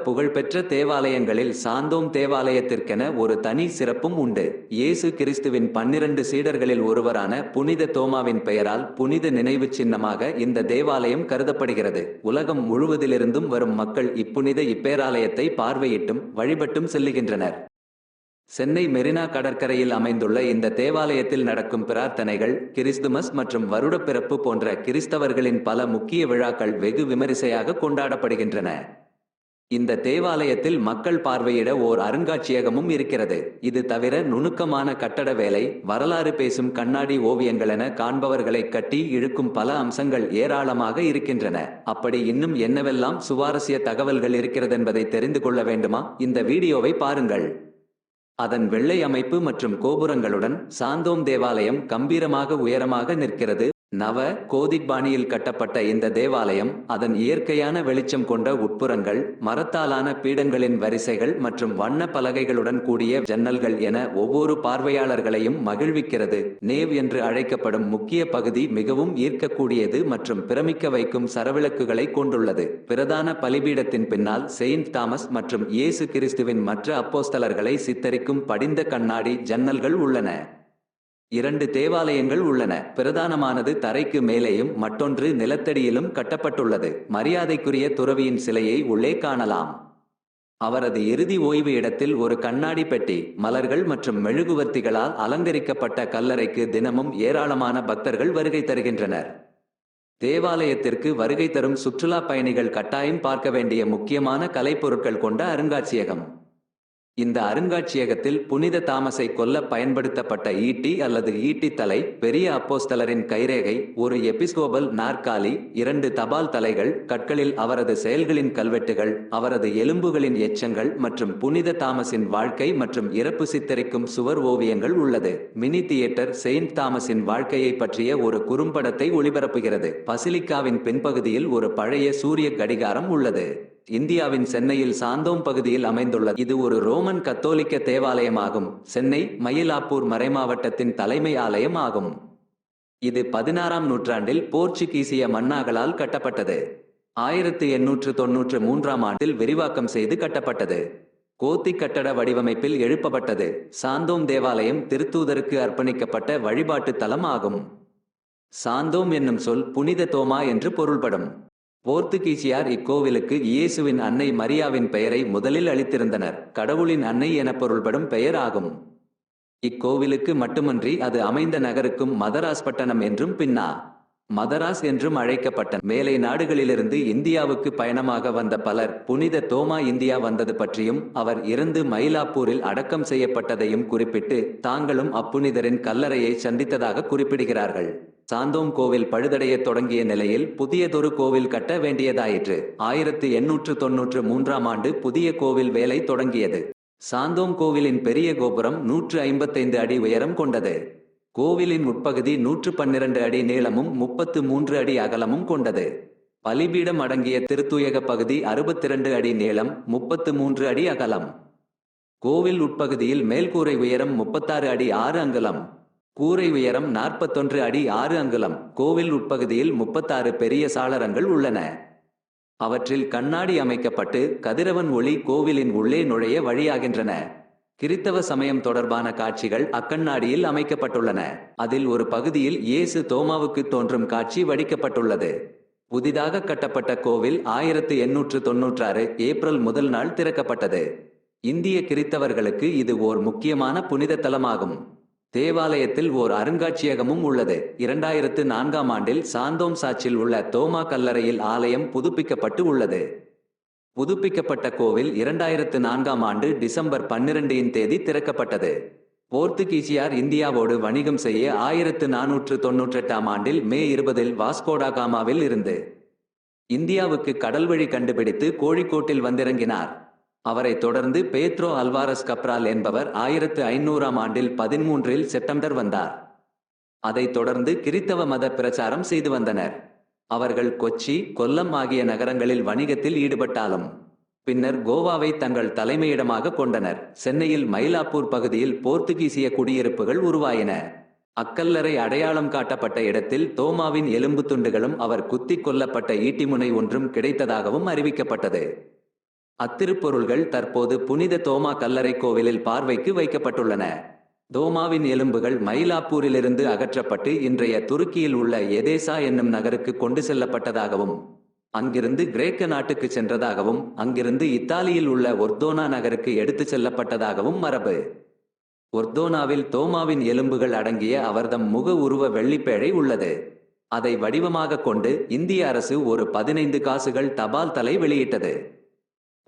புகழ்பெற்ற தேவாலயங்களில் சாந்தோம் தேவாலயத்திற்கென ஒரு தனி சிறப்பும் உண்டு. இயேசு கிறிஸ்துவின் 12 சீடர்களில் ஒருவரான புனித தோமாவின் பெயரால் புனித நினைவுச் சின்னமாக இந்த தேவாலயம் கருதப்படுகிறது. உலகம் முழுவதிலிருந்தும் வரும் மக்கள் இப்புனித இப்பேராலயத்தை பார்வையிட்டும் வழிபட்டும் செல்லுகின்றனர். சென்னை மெரினா கடற்கரையில் அமைந்துள்ள இந்த தேவாலயத்தில் நடக்கும் பிரார்த்தனைகள், கிறிஸ்துமஸ் மற்றும் வருடப்பிறப்பு போன்ற கிறிஸ்தவர்களின் பல முக்கிய விழாக்கள் வெகு விமரிசையாக கொண்டாடப்படுகின்றன. இந்த தேவாலயத்தில் மக்கள் பார்வையிட ஓர் அருங்காட்சியகமும் இருக்கிறது. இது தவிர நுணுக்கமான கட்டட வேலை, வரலாறு பேசும் கண்ணாடி ஓவியங்களென காண்பவர்களை கட்டி இழுக்கும் பல அம்சங்கள் ஏராளமாக இருக்கின்றன. அப்படி இன்னும் என்னவெல்லாம் சுவாரஸ்ய தகவல்கள் இருக்கிறதென்பதை தெரிந்து கொள்ள வேண்டுமா? இந்த வீடியோவை பாருங்கள். அதன் வெள்ளை அமைப்பு மற்றும் கோபுரங்களுடன் சாந்தோம் தேவாலயம் கம்பீரமாக உயரமாக நிற்கிறது. நவ கோதிக் பாணியில் கட்டப்பட்ட இந்த தேவாலயம் அதன் இயற்கையான வெளிச்சம் கொண்ட உட்புறங்கள், மரத்தாலான பீடங்களின் வரிசைகள் மற்றும் வண்ண பலகைகளுடன் கூடிய ஜன்னல்கள் என ஒவ்வொரு பார்வையாளர்களையும் மகிழ்விக்கிறது. நேவ் என்று அழைக்கப்படும் முக்கிய பகுதி மிகவும் ஈர்க்கக்கூடியது மற்றும் பிரமிக்க வைக்கும் சரவிளக்குகளை கொண்டுள்ளது. பிரதான பலிபீடத்தின் பின்னால் செயின்ட் தாமஸ் மற்றும் இயேசு கிறிஸ்துவின் மற்ற அப்போஸ்தலர்களை சித்தரிக்கும் படிந்த கண்ணாடி ஜன்னல்கள் உள்ளன. 2 தேவாலயங்கள் உள்ளன. பிரதானமானது தரைக்கு மேலேயும் மற்றொன்று நிலத்தடியிலும் கட்டப்பட்டுள்ளது. மரியாதைக்குரிய துறவியின் சிலையை உள்ளே காணலாம். அவரது இறுதி ஓய்வு இடத்தில் ஒரு கண்ணாடி பெட்டி, மலர்கள் மற்றும் மெழுகுவர்த்திகளால் அலங்கரிக்கப்பட்ட கல்லறைக்கு தினமும் ஏராளமான பக்தர்கள் வருகை தருகின்றனர். தேவாலயத்திற்கு வருகை தரும் சுற்றுலா பயணிகள் கட்டாயம் பார்க்க வேண்டிய முக்கியமான கலைப்பொருட்கள் கொண்ட அருங்காட்சியகம். இந்த அருங்காட்சியகத்தில் புனித தாமஸை கொல்ல பயன்படுத்தப்பட்ட ஈட்டி அல்லது ஈட்டித்தலை, பெரிய அப்போஸ்தலரின் கைரேகை, ஒரு எபிஸ்கோபல் நாற்காலி, 2 தபால் தலைகள், கற்களில் அவரது செயல்களின் கல்வெட்டுகள், அவரது எலும்புகளின் எச்சங்கள் மற்றும் புனித தாமஸின் வாழ்க்கை மற்றும் இறப்பு சித்தரிக்கும் சுவர் ஓவியங்கள் உள்ளது. மினி தியேட்டர் செயின்ட் தாமஸின் வாழ்க்கையை பற்றிய ஒரு குறும்படத்தை ஒளிபரப்புகிறது. பசிலிக்காவின் பின்பகுதியில் ஒரு பழைய சூரிய கடிகாரம் உள்ளது. இந்தியாவின் சென்னையில் சாந்தோம் பகுதியில் அமைந்துள்ளது. இது ஒரு ரோமன் கத்தோலிக்க தேவாலயமாகும். சென்னை மயிலாப்பூர் மறைமாவட்டத்தின் தலைமை ஆலயம் ஆகும். இது 16ஆம் நூற்றாண்டில் போர்ச்சுகீசிய மன்னர்களால் கட்டப்பட்டது. 1893ஆம் ஆண்டில் விரிவாக்கம் செய்து கட்டப்பட்டது. கோத்திக் கட்டட வடிவமைப்பில் எழுப்பப்பட்டது. சாந்தோம் தேவாலயம் திருத்தூதருக்கு அர்ப்பணிக்கப்பட்ட வழிபாட்டு தலம் ஆகும். சாந்தோம் என்னும் சொல் புனித தோமா என்று பொருள்படும். போர்த்துகீசியார் இக்கோவிலுக்கு இயேசுவின் அன்னை மரியாவின் பெயரை முதலில் அளித்திருந்தனர். கடவுளின் அன்னை என பொருள்படும் பெயர் ஆகும். இக்கோவிலுக்கு மட்டுமன்றி அது அமைந்த நகருக்கும் மதராஸ் பட்டணம் என்றும் பின்னா மதராஸ் என்றும் அழைக்கப்பட்ட. மேலை நாடுகளிலிருந்து இந்தியாவுக்கு பயணமாக வந்த பலர் புனித தோமா இந்தியா வந்தது பற்றியும் அவர் இறந்து மயிலாப்பூரில் அடக்கம் செய்யப்பட்டதையும் குறிப்பிட்டு தாங்களும் அப்புனிதரின் கல்லறையை சந்தித்ததாக குறிப்பிடுகிறார்கள். சாந்தோம் கோவில் பழுதடைய தொடங்கிய நிலையில் புதியதொரு கோவில் கட்ட வேண்டியதாயிற்று. 1893ஆம் ஆண்டு புதிய கோவில் வேலை தொடங்கியது. சாந்தோம் கோவிலின் பெரிய கோபுரம் 155 அடி உயரம் கொண்டது. கோவிலின் உட்பகுதி 112 அடி நீளமும் 33 அடி அகலமும் கொண்டது. பலிபீடம் அடங்கிய திருத்துயக பகுதி 62 அடி நீளம், 33 அடி அகலம். கோவில் உட்பகுதியில் மேல்கூரை உயரம் 36 அடி 6 அங்குலம். கூரை உயரம் 41 அடி 6 அங்குலம். கோவில் உட்பகுதியில் 36 பெரிய சாளரங்கள் உள்ளன. அவற்றில் கண்ணாடி அமைக்கப்பட்டு கதிரவன் ஒளி கோவிலின் உள்ளே நுழைய வழியாகின்றன. கிறித்தவ சமயம் தொடர்பான காட்சிகள் அக்கண்ணாடியில் அமைக்கப்பட்டுள்ளன. அதில் ஒரு பகுதியில் இயேசு தோமாவுக்கு தோன்றும் காட்சி வடிக்கப்பட்டுள்ளது. புதிதாக கட்டப்பட்ட கோவில் 1896 ஏப்ரல் முதல் நாள் திறக்கப்பட்டது. இந்திய கிறித்தவர்களுக்கு இது ஓர் முக்கியமான புனித தலமாகும். தேவாலயத்தில் ஓர் அருங்காட்சியகமும் உள்ளது. 2004ஆம் ஆண்டில் சாந்தோம் சாச்சில் உள்ள தோமா கல்லறையில் ஆலயம் புதுப்பிக்கப்பட்டு உள்ளது. புதுப்பிக்கப்பட்ட கோவில் 2004ஆம் ஆண்டு டிசம்பர் 12 தேதி திறக்கப்பட்டது. போர்த்துகீசியார் இந்தியாவோடு வணிகம் செய்ய 1498ஆம் ஆண்டில் மே 20இல் வாஸ்கோடா காமாவில் இருந்து இந்தியாவுக்கு கடல்வழி கண்டுபிடித்து கோழிக்கோட்டில் வந்திறங்கினார். அவரை தொடர்ந்து பேத்ரோ அல்வாரஸ் கப்ரால் என்பவர் 1500ஆம் ஆண்டில் 13இல் செப்டம்பர் வந்தார். அதைத் தொடர்ந்து கிறித்தவ மத பிரச்சாரம் செய்து வந்தனர். அவர்கள் கொச்சி, கொல்லம் ஆகிய நகரங்களில் வணிகத்தில் ஈடுபட்டாலும் பின்னர் கோவாவை தங்கள் தலைமையிடமாக கொண்டனர். சென்னையில் மயிலாப்பூர் பகுதியில் போர்த்துகீசிய குடியிருப்புகள் உருவாயின. அக்கல்லறை அடையாளம் காட்டப்பட்ட இடத்தில் தோமாவின் எலும்பு துண்டுகளும் அவர் குத்திக் கொல்லப்பட்ட ஈட்டிமுனை ஒன்றும் கிடைத்ததாகவும் அறிவிக்கப்பட்டது. அத்திருப்பொருள்கள் தற்போது புனித தோமா கல்லறை கோவிலில் பார்வைக்கு வைக்கப்பட்டுள்ளன. தோமாவின் எலும்புகள் மயிலாப்பூரிலிருந்து அகற்றப்பட்டு இன்றைய துருக்கியில் உள்ள எதேசா என்னும் நகருக்கு கொண்டு செல்லப்பட்டதாகவும், அங்கிருந்து கிரேக்க நாட்டுக்கு சென்றதாகவும், அங்கிருந்து இத்தாலியில் உள்ள ஒர்தோனா நகருக்கு எடுத்துச் செல்லப்பட்டதாகவும் மரபு. ஒர்தோனாவில் தோமாவின் எலும்புகள் அடங்கிய அவர்தம் முக உருவ வெள்ளிப்பேழை உள்ளது. அதை வடிவமாக கொண்டு இந்திய அரசு ஒரு 15 காசுகள் தபால் தலை வெளியிட்டது.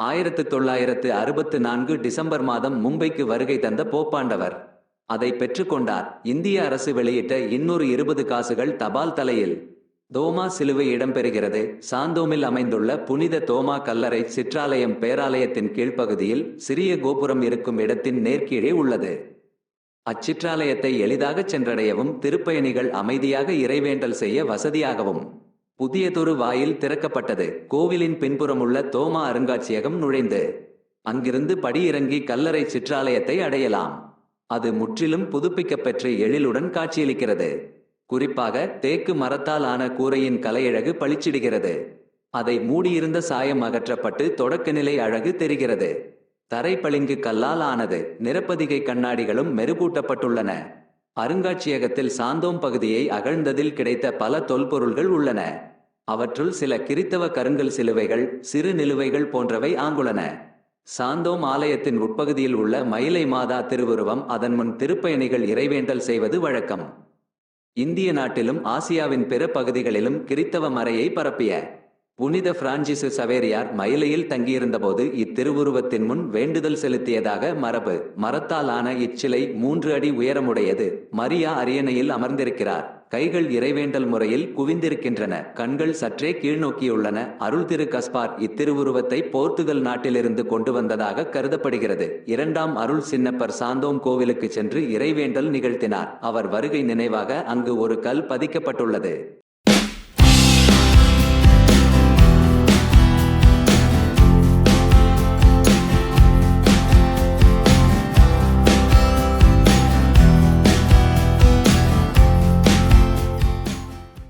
1964 டிசம்பர் மாதம் மும்பைக்கு வருகை தந்த போப்பாண்டவர் அதை பெற்றுக்கொண்டார். இந்திய அரசு வெளியிட்ட இன்னொரு 20 காசுகள் தபால் தலையில் தோமா சிலுவை இடம்பெறுகிறது. சாந்தோமில் அமைந்துள்ள புனித தோமா கல்லறை சிற்றாலயம் பேராலயத்தின் கீழ்ப்பகுதியில் சிறிய கோபுரம் இருக்கும் இடத்தின் நேர்கீழே உள்ளது. அச்சிற்றாலயத்தை எளிதாக சென்றடையவும் திருப்பயணிகள் அமைதியாக இறைவேண்டல் செய்ய வசதியாகவும் புதியதொரு வாயில் திறக்கப்பட்டது. கோவிலின் பின்புறமுள்ள தோமா அருங்காட்சியகம் நுழைந்து அங்கிருந்து படியிறங்கி கல்லறை சிற்றாலயத்தை அடையலாம். அது முற்றிலும் புதுப்பிக்கப்பெற்று எழிலுடன் காட்சியளிக்கிறது. குறிப்பாக தேக்கு மரத்தால் ஆன கூரையின் கலையழகு பளிச்சிடுகிறது. அதை மூடியிருந்த சாயம் அகற்றப்பட்டு தொடக்கநிலை அழகு தெரிகிறது. தரை பளிங்கு கல்லால் ஆனது. நிறப்பதிகை கண்ணாடிகளும் மெருகூட்டப்பட்டுள்ளன. அருங்காட்சியகத்தில் சாந்தோம் பகுதியை அகழ்ந்ததில் கிடைத்த பல தொல்பொருள்கள் உள்ளன. அவற்றுள் சில கிறித்தவ கருங்கல் சிலுவைகள், சிறு நிலுவைகள் போன்றவை ஆங்குள்ளன. சாந்தோம் ஆலயத்தின் உட்பகுதியில் உள்ள மயிலை மாதா திருவுருவம் அதன் முன் திருப்பயணிகள் இறைவேண்டல் செய்வது வழக்கம். இந்திய நாட்டிலும் ஆசியாவின் பிற பகுதிகளிலும் கிறித்தவ மறையை பரப்பிய புனித பிரான்சிசு சவேரியார் மயிலையில் தங்கியிருந்தபோது இத்திருவுருவத்தின் முன் வேண்டுதல் செலுத்தியதாக மரபு. மரத்தால் ஆன இச்சிலை 3 அடி உயரமுடையது. மரியா அரியணையில் அமர்ந்திருக்கிறார். கைகள் இறைவேண்டல் முறையில் குவிந்திருக்கின்றன. கண்கள் சற்றே கீழ்நோக்கியுள்ளன. அருள் திரு கஸ்பார் இத்திருவுருவத்தை போர்த்துகல் நாட்டிலிருந்து கொண்டு வந்ததாக கருதப்படுகிறது. 2ஆம் அருள் சின்னப்பர் சாந்தோம் கோவிலுக்கு சென்று இறைவேண்டல் நிகழ்த்தினார். அவர் வருகை நினைவாக அங்கு ஒரு கல் பதிக்கப்பட்டுள்ளது.